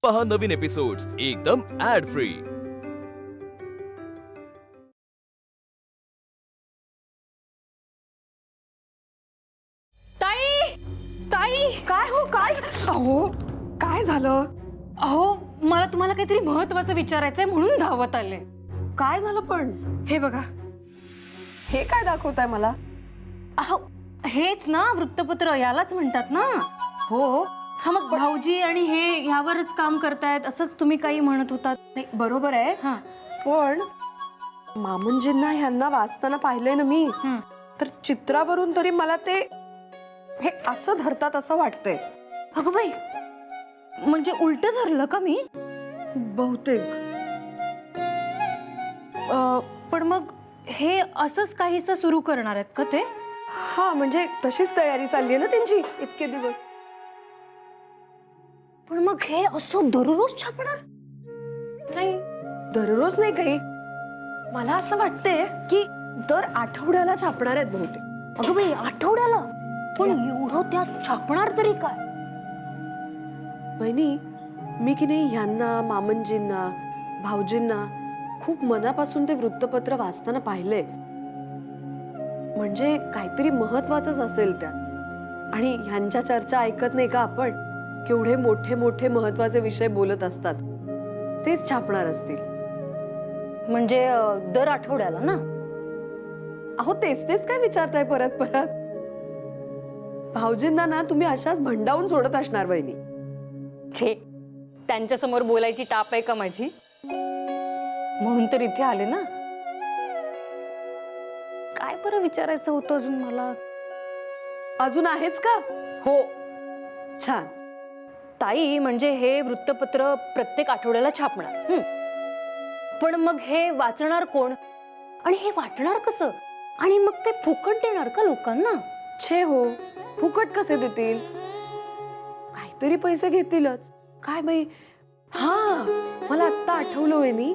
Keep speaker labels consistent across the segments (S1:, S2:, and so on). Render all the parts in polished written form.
S1: पहा नवीन एपिसोड्स एकदम add free.
S2: ताई ताई
S3: काय हो काय? अहो काय झालं?
S2: अहो मला तुम्हाला काहीतरी महत्त्वाचं विचारायचंय म्हणून धावत आले।
S3: काय झालं पण?
S2: हे बघा,
S3: हे काय दाखवताय मला?
S2: अहो हेच ना वृत्तपत्र, यालाच म्हणतात ना।
S3: हो
S2: हा मग भाऊजी आणि हे ह्यावरच काम करतायत असंच तुम्ही काही म्हणत होतात।
S3: नाही बरोबर आहे,
S2: हा
S3: पण मामूंजींना ह्यांना वाचताना पाहिलंय ना मी, तर चित्रावरून तरी मला ते हे असं धरतात असं वाटतंय।
S2: अगं बाई, म्हणजे उलट धरलं का मी?
S3: बहुतेक।
S2: पण मग हे असंच काहीसं सुरू करणार आहेत का ते?
S3: हा म्हणजे तशीच तयारी चालली आहे ना त्यांची इतके दिवस।
S2: पण मग हे असं दररोज छापणार?
S3: नाही दररोज नाही काही, मला असं वाटतंय की दर आठवड्याला छापणार आहेत बहुतेक।
S2: अगं बाई, आठवड्याला? पण एवढं त्यात छापणार तरी काय?
S3: बहिणी, मी की नाही ह्यांना, मामंजींना, भाऊजींना खूप मनापासून ते वृत्तपत्र वाचताना पाहिलंय। म्हणजे काहीतरी महत्वाचंच असेल त्यात। आणि ह्यांच्या चर्चा ऐकत नाही का आपण? केवढे मोठे मोठे महत्वाचे विषय बोलत असतात, तेच छापणार असतील।
S2: म्हणजे दर आठवड्याला ना?
S3: अहो तेच तेच काय विचारताय परत परत? भाऊजींना ना तुम्ही अशाच भंडावून सोडत असणार बहिणी।
S2: छे, त्यांच्या समोर बोलायची टाप आहे का माझी? म्हणून तर इथे आले ना। काय बरं विचारायचं होतं अजून मला?
S3: अजून आहेच का?
S2: हो
S3: छान।
S2: ताई, म्हणजे हे वृत्तपत्र प्रत्येक आठवड्याला छापणार, पण मग हे वाचणार कोण आणि हे वाटणार कसं? आणि मग ते फुकट देणार का लोकांना?
S3: छे हो, फुकट कसे देतील? काहीतरी पैसे घेतीलच। काय बाई, हा मला आत्ता आठवलं वहिनी,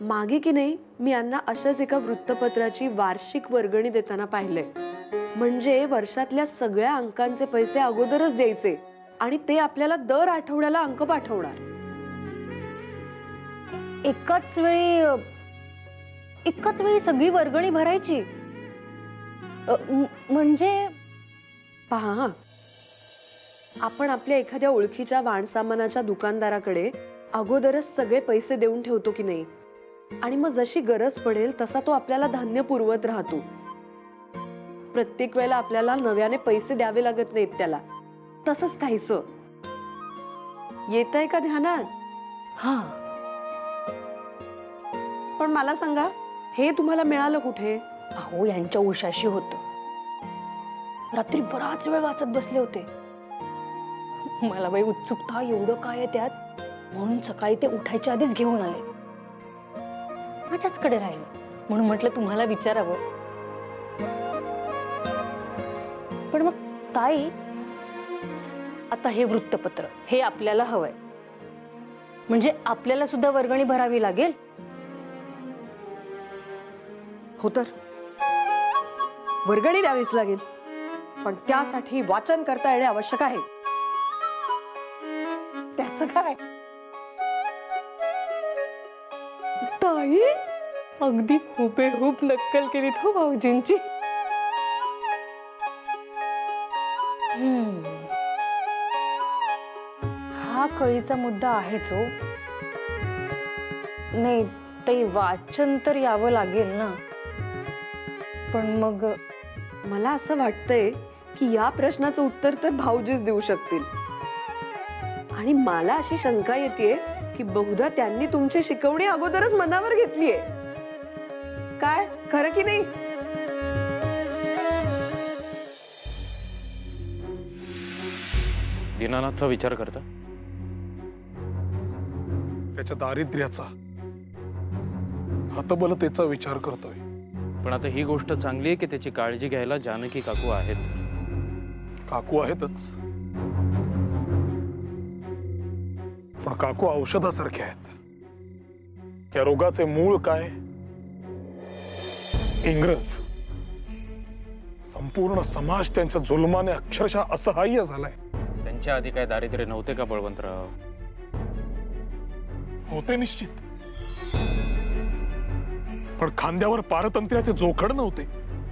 S3: मागे की नाही मी यांना अशाच एका वृत्तपत्राची वार्षिक वर्गणी देताना पाहिलंय। म्हणजे वर्षातल्या सगळ्या अंकांचे पैसे अगोदरच द्यायचे आणि ते आपल्याला दर आठवड्याला अंक पाठवणार।
S2: एकाच वेळी सगळी वर्गणी भरायची? म्हणजे
S3: पहा हा, आपण आपल्या एखाद्या ओळखीच्या वाणसामानाच्या दुकानदाराकडे अगोदरच सगळे पैसे देऊन ठेवतो की नाही, आणि मग जशी गरज पडेल तसा तो आपल्याला धान्य पुरवत राहतो। प्रत्येक वेळेला आपल्याला नव्याने पैसे द्यावे लागत नाहीत त्याला। तसंच काहीसं येतंय का ध्यानात?
S2: हा,
S3: पण मला सांगा, हे तुम्हाला मिळालं कुठे?
S2: अहो यांच्या उशाशी होत। रात्री बराच वेळ वाचत बसले होते। मला बाई उत्सुकता, एवढं काय आहे त्यात, म्हणून सकाळी ते उठायच्या आधीच घेऊन आले। माझ्याचकडे राहिले म्हणून म्हटलं तुम्हाला विचारावं। पण मग ताई, आता हे वृत्तपत्र हे आपल्याला हवंय, म्हणजे आपल्याला सुद्धा वर्गणी भरावी लागेल?
S3: हो तर वर्गणी द्यावीच लागेल, पण त्यासाठी वाचन करता येणे आवश्यक आहे। त्याचं काय?
S2: ताई, अगदी हुबेहूब नक्कल केली हो भाऊजींची। हा कळीचा मुद्दा आहेच हो। नाही ते वाचन तर यावं लागेल ना, पण मग
S3: मला असं वाटतंय की या प्रश्नाचं उत्तर तर भाऊजीच देऊ शकतील। आणि मला अशी शंका येते की बहुधा त्यांनी तुमची शिकवणी अगोदरच मनावर घेतलीये। काय खरं की नाही?
S4: दीनानाथचा विचार करता?
S5: त्याच्या दारिद्र्याचा, हतबलतेचा विचार करतोय।
S4: पण आता ही गोष्ट चांगली आहे की त्याची काळजी घ्यायला जानकी काकू आहेत।
S5: काकू आहेतच, पण काकू औषधासारखे आहेत। या रोगाचे मूळ काय? इंग्रज। संपूर्ण समाज त्यांच्या जुलमाने अक्षरशः असहाय्य झालाय।
S4: त्यांच्या आधी काय दारिद्र्य नव्हते का बळवंतराव?
S5: होते निश्चित, पण खांद्यावर पारतंत्र्याचे जोखड नव्हते.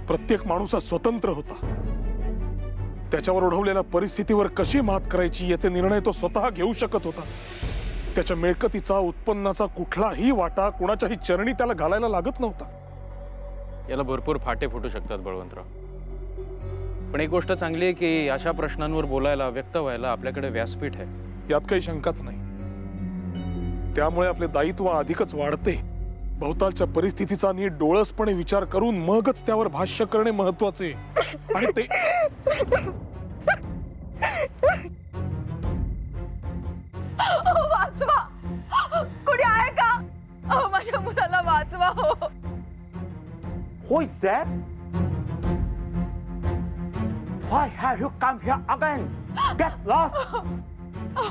S5: प्रत्येक माणूस हा स्वतंत्र होता. त्याच्यावर ओढवलेल्या परिस्थितीवर कशी मात करायची याचे निर्णय तो स्वतः घेऊ शकत होता. त्याच्या मिळकतीचा, उत्पन्नाचा कुठलाही वाटा कुणाच्याही चरणी त्याला घालायला लागत नव्हता.
S4: याला भरपूर फाटे फुटू शकतात बळवंतराव, पण एक गोष्ट चांगली आहे की अशा प्रश्नांवर बोलायला, व्यक्त व्हायला आपल्याकडे व्यासपीठ आहे.
S5: यात काही शंकाच नाही. त्यामुळे आपले दायित्व अधिकच वाढते. भोवतालच्या परिस्थितीचा नीट डोळसपणे विचार करून मगच त्यावर भाष्य करणे महत्वाचे. आणि ते
S3: वाचवा, कोणी आहे का? माझ्या मुलाला वाचवा. हो,
S6: Who is that? Why have you come here again? Get lost!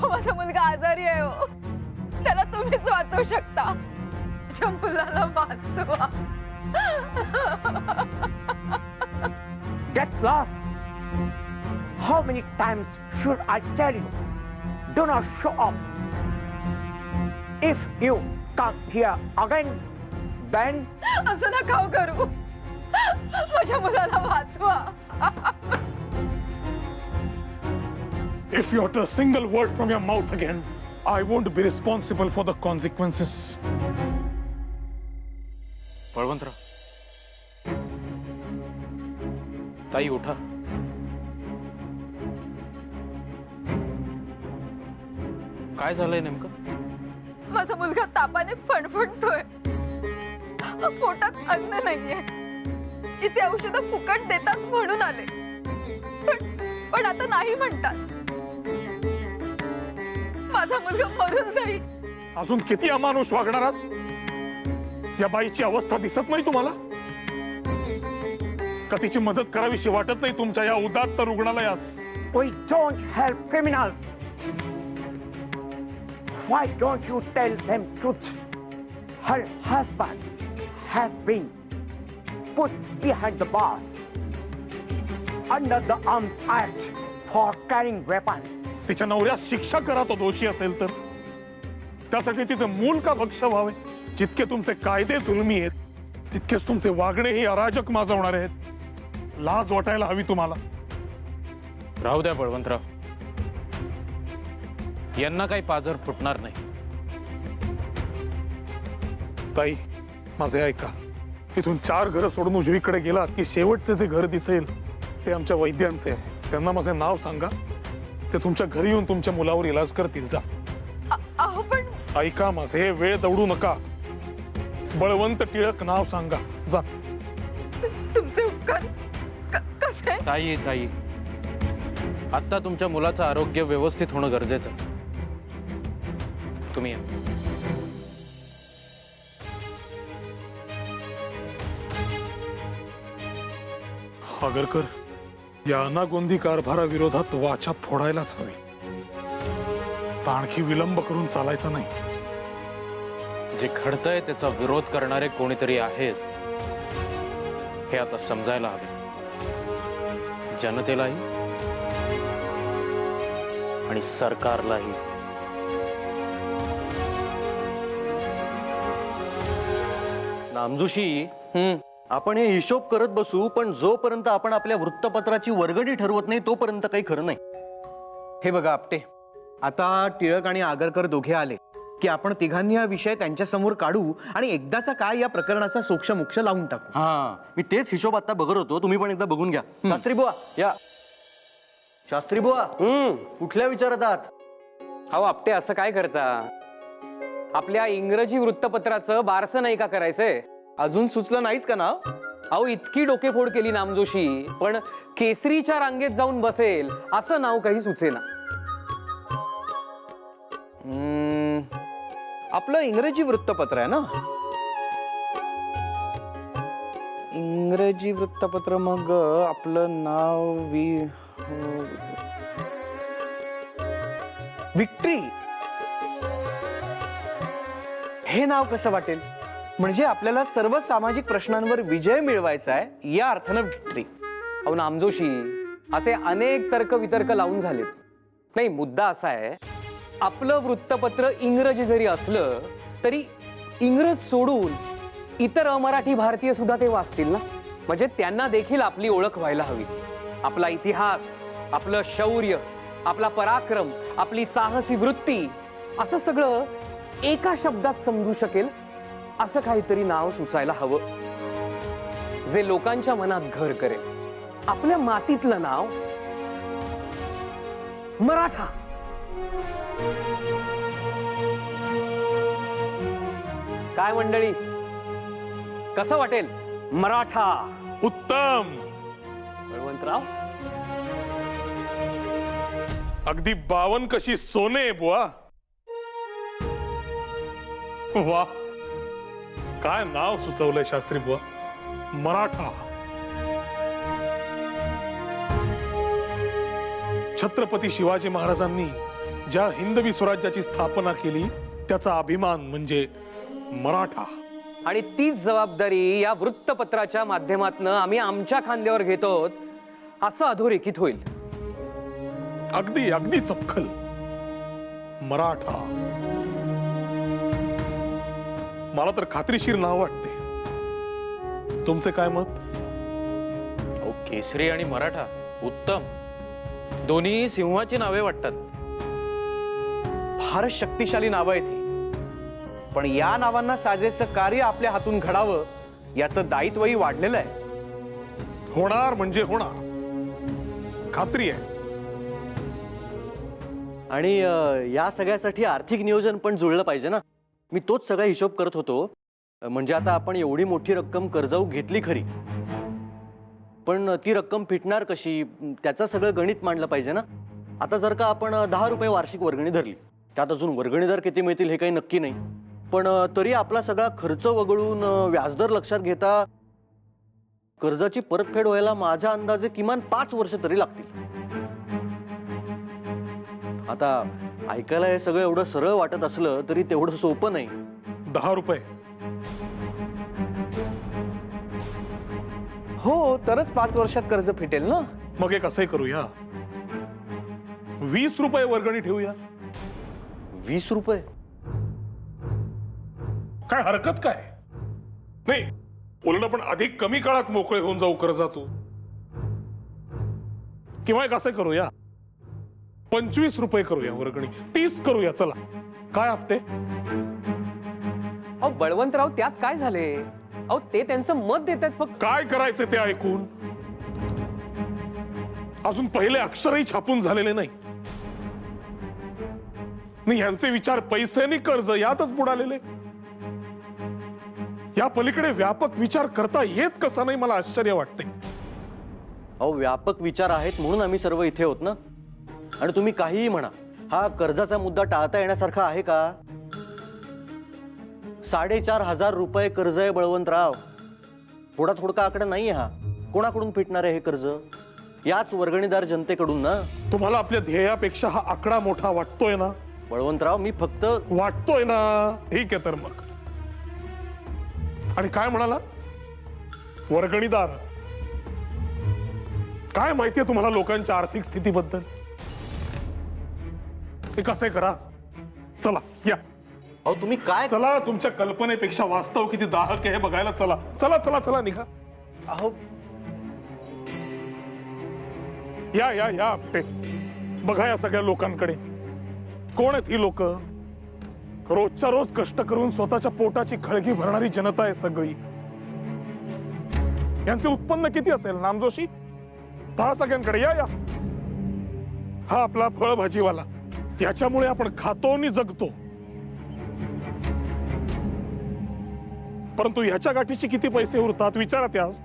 S3: माझा मुलगा आजारी आहे. हो, त्याला तुम्हीच वाचवू शकता. माझ्या मुलाला वाचवा.
S6: Get lost! How many times should I tell you? Do not show up. If you come here again, then
S3: असं नका करू. माझ्या मुलाला वाचवा.
S5: if you utter a single word from your mouth again, I won't be responsible for the consequences.
S4: Balwantrao, ताई उठा. काय झालंय नेमकं?
S3: माझा मुलगा तापाने फणफणतोय. पोटात अन्न नाहीये. इथे औषधं फुकट देतात म्हणून आले, पण आता नाही म्हणतात. माझा मुलगा मरून जाईल.
S5: अजून किती अमानुष वागणार आहात? या बाईची अवस्था दिसत नाही तुम्हाला? का तिची मदत करावीशी वाटत नाही तुमच्या या उदात्त रुग्णालयास?
S6: we don't help criminals. Why don't you tell them truth? Her husband has been put behind the bars under the Arms Act for carrying weapons.
S5: तिच्या नवऱ्यास शिक्षा करा तो दोषी असेल तर. त्यासाठी तिचे मूल का भक्ष व्हावे? जितके तुमचे कायदे जुलमी आहेत, तितकेच तुमचे वागणेही अराजक माजवणारे आहेत. लाज वाटायला हवी तुम्हाला.
S4: राहू द्या बळवंतराव, यांना काही पाझर फुटणार नाही.
S5: ताई, माझे ऐका. इथून 4 घरं सोडून उजवीकडे गेलात की शेवटचे जे घर दिसेल ते आमच्या वैद्यांचे आहे. त्यांना माझे नाव सांगा. ते तुमच्या घरी येऊन तुमच्या मुलावर इलाज करतील. जा.
S3: अहो पण
S5: ऐका माझे, वेळ दौडू नका. बळवंत टिळक नाव सांगा. जा.
S3: तुमचे उपकार कसे?
S4: ताई ताई, आता तुमच्या मुलाचं आरोग्य व्यवस्थित होणं गरजेचं आहे. तुम्ही या.
S5: आगरकर, या अनागोंदी कारभाराविरोधात वाचा फोडायलाच हवी. आणखी विलंब करून चालायचा नाही.
S4: जे घडतंय त्याचा विरोध करणारे कोणीतरी आहेत हे आता समजायला हवे. जनतेलाही आणि सरकारलाही.
S7: नामजोशी, आपण हे हिशोब करत बसू, पण जोपर्यंत आपण आपल्या वृत्तपत्राची वर्गणी ठरवत नाही तोपर्यंत काही खरं नाही.
S8: हे बघा आपटे, आता टिळक आणि आगरकर दोघे आले की आपण तिघांनी हा विषय त्यांच्या समोर काढू आणि एकदाचा काय या प्रकरणाचा सोक्ष लावून टाकू.
S7: हा, मी तेच हिशोब आता बघत होतो. तुम्ही पण एकदा बघून घ्या. शास्त्री बुवा या. शास्त्री बुवा, कुठल्या विचारात आहात?
S9: अहो आपटे, असं काय करता? आपल्या इंग्रजी वृत्तपत्राचं बारसं नाही का करायचंय?
S8: अजून सुचलं नाहीच का नाव?
S9: अहो इतकी डोकेफोड केली नामजोशी, पण केसरीच्या रांगेत जाऊन बसेल असं नाव काही सुचेना.
S8: आपलं इंग्रजी वृत्तपत्र आहे ना? इंग्रजी वृत्तपत्र, मग आपलं नाव विक्ट्री. हे नाव कसं वाटेल? म्हणजे आपल्याला सर्व सामाजिक प्रश्नांवर विजय मिळवायचा आहे या अर्थानं विक्ट्री.
S9: अहो नामजोशी, असे अनेक तर्क वितर्क लावून झालेत. नाही, मुद्दा असा आहे आपलं वृत्तपत्र इंग्रजी जरी असलं तरी इंग्रज सोडून इतर अमराठी भारतीय सुद्धा ते वाचतील ना. म्हणजे त्यांना देखील आपली ओळख व्हायला हवी. आपला इतिहास, आपलं शौर्य, आपला पराक्रम, आपली साहसी वृत्ती असं सगळं एका शब्दात समजू शकेल असं काहीतरी नाव सुचायला हवं, जे लोकांच्या मनात घर करेल. आपल्या मातीतलं नाव मराठा. काय मंडळी, कसं वाटेल मराठा?
S5: उत्तम.
S9: बळवंतराव,
S5: अगदी 52 कशी सोने बुवा. वा, काय नाव सुचवलंय शास्त्री बुवा, मराठा. छत्रपती शिवाजी महाराजांनी ज्या हिंदवी स्वराज्याची स्थापना केली त्याचा अभिमान म्हणजे मराठा.
S9: आणि तीच जबाबदारी या वृत्तपत्राच्या माध्यमातून आम्ही आमच्या खांद्यावर घेतो असं अधोरेखित होईल.
S5: अगदी अगदी चपखल. मराठा मला तर खात्रीशीर नाव वाटते. तुमचे काय मत?
S4: अहो, केसरी आणि मराठा उत्तम. दोन्ही सिंहाची नावे वाटतात.
S8: फारच शक्तिशाली नावं आहेत ही. पण या नावांना साजेचं कार्य आपल्या हातून घडावं याचं दायित्वही वाढलेलं आहे.
S5: होणार म्हणजे होणार, खात्री आहे.
S7: आणि या सगळ्यासाठी आर्थिक नियोजन पण जुळलं पाहिजे ना. मी तोच सगळा हिशोब करत होतो. म्हणजे आता आपण एवढी मोठी रक्कम कर्जाऊ घेतली खरी, पण ती रक्कम फिटणार कशी त्याचं सगळं गणित मांडलं पाहिजे ना. आता जर का आपण 10 रुपये वार्षिक वर्गणी धरली, त्यात अजून वर्गणीदार किती मिळतील हे काही नक्की नाही, पण तरी आपला सगळा खर्च वगळून व्याजदर लक्षात घेता कर्जाची परतफेड व्हायला माझ्या अंदाजे किमान 5 वर्ष तरी लागतील. आता ऐकायला हे सगळं एवढं सरळ वाटत असलं तरी तेवढं सोपं नाही.
S5: 10 रुपये
S8: हो, तरच 5 वर्षात कर्ज फिटेल ना.
S5: मग एक असंही करूया, 20 रुपये वर्गणी ठेवूया.
S7: 20 रुपये?
S5: काय हरकत काय नाही. उलट आपण अधिक कमी काळात मोकळे होऊन जाऊ कर्जातून. किंवा एक असं करूया, 25 रुपये करूया वर्गणी, 30 करूया. चला, काय आपटे?
S9: अहो बळवंतराव, त्यात काय झाले? अहो ते त्यांचं मत देतात फक्त.
S5: काय करायचं ते ऐकून? अजून पहिले अक्षरही छापून झालेले नाही. यांचे विचार पैसे आणि कर्ज यातच बुडालेले. या पलीकडे व्यापक विचार करता येत कसा नाही मला आश्चर्य वाटते.
S7: अहो, व्यापक विचार आहेत म्हणून आम्ही सर्व इथे होत ना. आणि तुम्ही काहीही म्हणा, हा कर्जाचा मुद्दा टाळता येण्यासारखा आहे का? 4,500 रुपये कर्ज आहे बळवंतराव. थोडा थोडका आकडा नाही हा. कोणाकडून फिटणार आहे हे कर्ज? याच वर्गणीदार जनतेकडून ना.
S5: तुम्हाला आपल्या ध्येयापेक्षा हा आकडा मोठा वाटतोय ना
S7: बळवंतराव? मी फक्त
S5: वाटतोय ना. ठीक आहे तर मग. आणि काय म्हणाला वर्गणीदार? काय माहितीये तुम्हाला लोकांच्या आर्थिक स्थितीबद्दल? ते कसे करा. चला या.
S7: अहो तुम्ही काय?
S5: चला, तुमच्या कल्पनेपेक्षा वास्तव किती दाहक आहे बघायला. चला चला चला चला, निघा.
S7: अहो
S5: या या या आपटे. बघा या सगळ्या लोकांकडे. कोण आहेत ही लोक? रोजच्या रोज कष्ट करून स्वतःच्या पोटाची खळगी भरणारी जनता आहे सगळी. यांचे उत्पन्न किती असेल नामजोशी? पहा सगळ्यांकडे. या या. हा आपला फळभाजीवाला. त्याच्यामुळे आपण खातो आणि जगतो. परंतु ह्याच्या गाठीशी किती पैसे उरतात विचारा त्यास.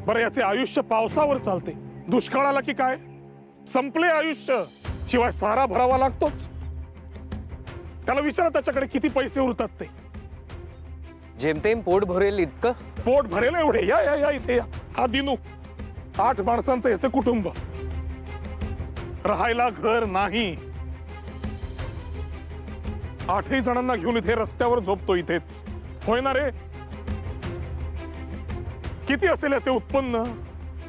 S5: बरं, याचे आयुष्य पावसावर चालते. दुष्काळ आला की काय संपले आयुष्य. शिवाय सारा भरावा लागतोच. त्याला विचारा त्याच्याकडे किती पैसे उरतात ते.
S9: जेमतेम पोट भरेल इतकं.
S5: पोट भरेल एवढे. या या या इथे या. हा दिनू 8 माणसांचं याचं कुटुंब. राहायला घर नाही. 8ही जणांना घेऊन इथे रस्त्यावर झोपतो इथेच. होय ना रे? किती असेल याचे उत्पन्न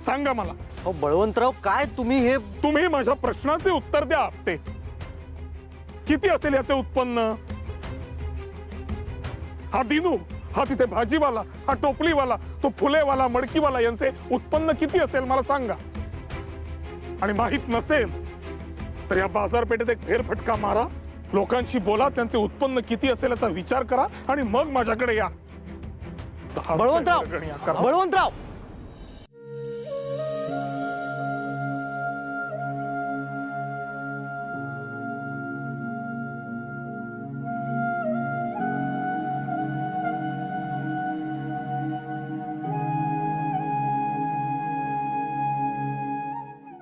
S5: सांगा मला.
S7: अहो बळवंतराव, काय तुम्ही हे
S5: तुम्ही माझ्या प्रश्नाचे उत्तर द्या आपटे. किती असेल याचे उत्पन्न? हा दिनू, हा तिथे भाजीवाला, हा टोपलीवाला, तो फुलेवाला, मडकीवाला यांचे उत्पन्न किती असेल मला सांगा. आणि माहित नसेल तर या बाजारपेठेत एक फेरफटका मारा, लोकांशी बोला, त्यांचे उत्पन्न किती असेल याचा विचार करा आणि मग माझ्याकडे या.
S7: बळवंतराव, बळवंतराव,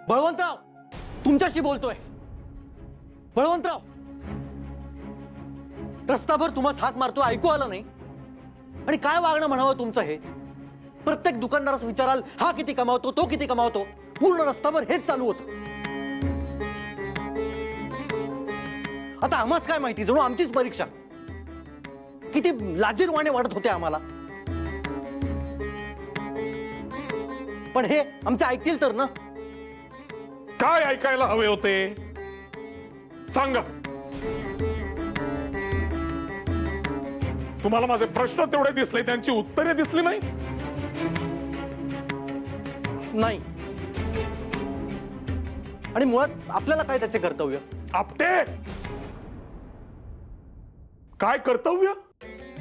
S7: बळवंतराव, तुमच्याशी बोलतोय. बळवंतराव, रस्ताभर तुम्हाला हाक मारतो, ऐकू आलं नाही? आणि काय वागणं म्हणावं तुमचं हे? प्रत्येक दुकानदारास विचाराल, हा किती कमावतो, तो किती कमावतो, पूर्ण रस्ताभर हेच चालू होतं. आता आम्हाच काय माहिती, जणू आमचीच परीक्षा. किती लाजीरवाणे वाटत होते आम्हाला. पण हे आमचे ऐकतील तर ना?
S5: काय ऐकायला हवे होते सांगा. तुम्हाला माझे प्रश्न तेवढे दिसले, त्यांची उत्तरे दिसली नाही?
S7: नाही. आणि मुळात आपल्याला काय त्याचे कर्तव्य?
S5: आपटे, काय कर्तव्य?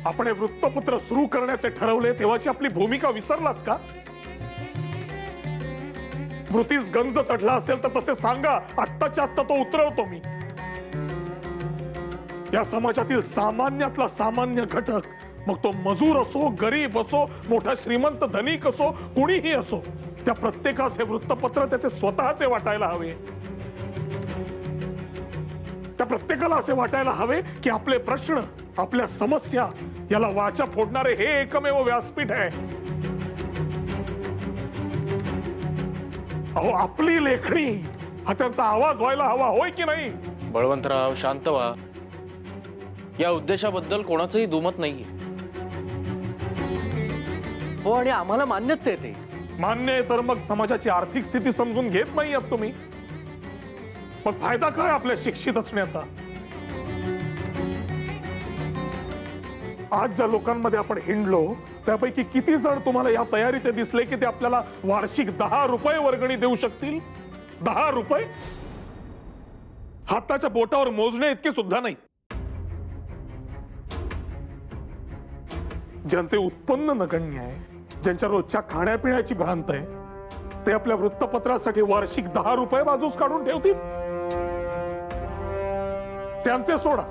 S5: आपण हे वृत्तपत्र सुरू करण्याचे ठरवले तेव्हाची आपली भूमिका विसरलात का? वृत्तीस गंज चढला असेल तर तसे सांगा, आत्ताच्या आत्ता तो उतरवतो मी. या समाजातील सामान्यातला सामान्य घटक, मग तो मजूर असो, गरीब असो, मोठा श्रीमंत धनिक असो, कुणीही असो, त्या प्रत्येकास हे वृत्तपत्र त्याचे स्वतःचे वाटायला हवे. त्या प्रत्येकाला असे वाटायला हवे की आपले प्रश्न, आपल्या समस्या याला वाचा फोडणारे हे एकमेव व्यासपीठ आहे. अहो, आपली लेखणी हा त्यांचा आवाज व्हायला हवा, होय की नाही?
S4: बळवंतराव, शांत व्हा. या उद्देशाबद्दल कोणाचंही दुमत नाहीये.
S7: हो, आणि आम्हाला मान्यच आहे ते.
S5: मान्य आहे तर मग समाजाची आर्थिक स्थिती समजून घेत नाही आहात तुम्ही. मग फायदा काय आपल्या शिक्षित असण्याचा? आज ज्या लोकांमध्ये आपण हिंडलो त्यापैकी किती जण तुम्हाला या तयारीचे दिसले की ते आपल्याला वार्षिक 10 रुपये वर्गणी देऊ शकतील? 10 रुपये हाताच्या बोटावर मोजणे इतके सुद्धा नाही. ज्यांचे उत्पन्न नगण्य आहे, ज्यांच्या रोजच्या खाण्यापिण्याची भ्रांत आहे, ते आपल्या वृत्तपत्रासाठी वार्षिक 10 रुपये बाजूस काढून ठेवतील. त्यांचे सोडा,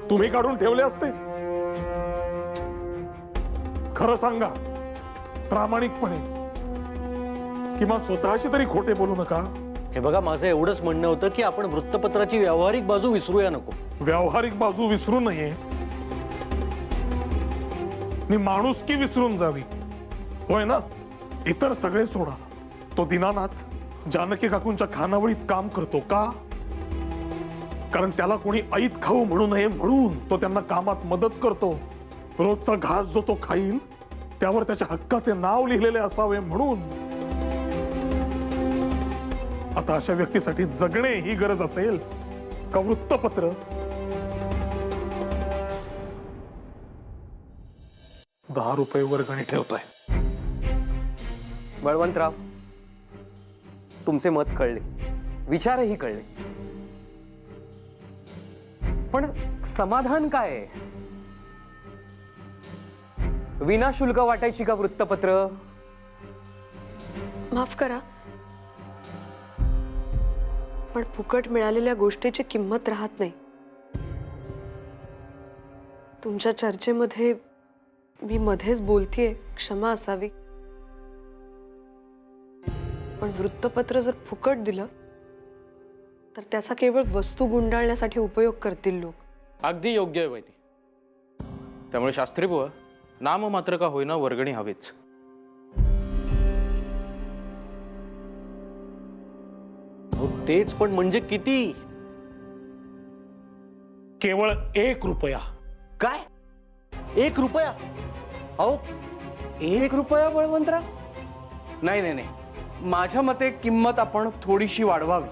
S5: तुम्ही काढून ठेवले असते? खरं सांगा प्रामाणिकपणे, किंवा स्वतःशी तरी खोटे बोलू नका.
S7: हे बघा, माझं एवढंच म्हणणं होतं की आपण वृत्तपत्राची व्यावहारिक बाजू विसरूया नको.
S5: व्यावहारिक बाजू विसरू नये, मी माणुसकी विसरून जावी, होय ना? इतर सगळे सोडा. तो दीनानाथ जानकी काकूंच्या खानावळीत काम करतो का? कारण त्याला कोणी ऐत खाऊ म्हणू नये म्हणून तो त्यांना कामात मदत करतो. रोजचा घास जो तो खाईल त्यावर त्याच्या हक्काचे नाव लिहिलेले असावे म्हणून. आता अशा व्यक्तीसाठी जगणे ही गरज असेल का वृत्तपत्र? ₹10 वर्गणी ठेवताय.
S9: बळवंतराव, तुमचे मत कळले, विचारही कळले, पण समाधान काय आहे? विनाशुल्क वाटायची का वृत्तपत्र?
S3: माफ करा, पण फुकट मिळालेल्या गोष्टीची किंमत राहत नाही. तुमच्या चर्चेमध्ये मी मध्येच बोलतीये, क्षमा असावी. पण वृत्तपत्र जर फुकट दिलं तर त्याचा केवळ वस्तू गुंडाळण्यासाठी उपयोग करतील लोक.
S4: अगदी योग्य आहे वहिनी. त्यामुळे शास्त्री बुवा, नाम मात्र का होईना वर्गणी हवीच.
S7: तेच, पण म्हणजे किती?
S5: केवळ ₹1.
S7: काय? ₹1? अहो,
S9: ₹1 बळवंतराव? नाही नाही नाही,
S8: माझ्या मते किंमत आपण थोडीशी वाढवावी.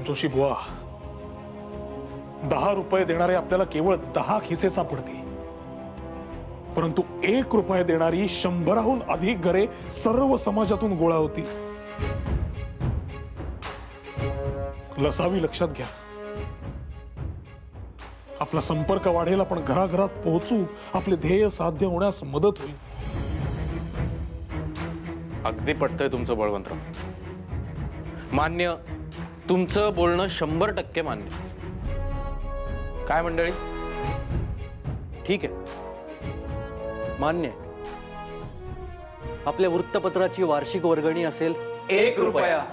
S5: जोशी बुवा, 10 रुपये देणारे आपल्याला केवळ 10 खिसे सापडतील, परंतु 1 रुपये देणारी 100हून अधिक घरे सर्व समाजातून गोळा होतील. लसावी लक्षात घ्या. आपला संपर्क वाढेल, आपण घराघरात पोहोचू, आपले ध्येय साध्य होण्यास मदत होईल.
S4: अगदी पटतंय तुमचं बळवंतराव. मान्य, तुमचं बोलणं 100% मान्य. काय मंडळी?
S7: ठीक आहे, मान्य आहे. आपल्या वृत्तपत्राची वार्षिक वर्गणी असेल
S8: 1 रुपया.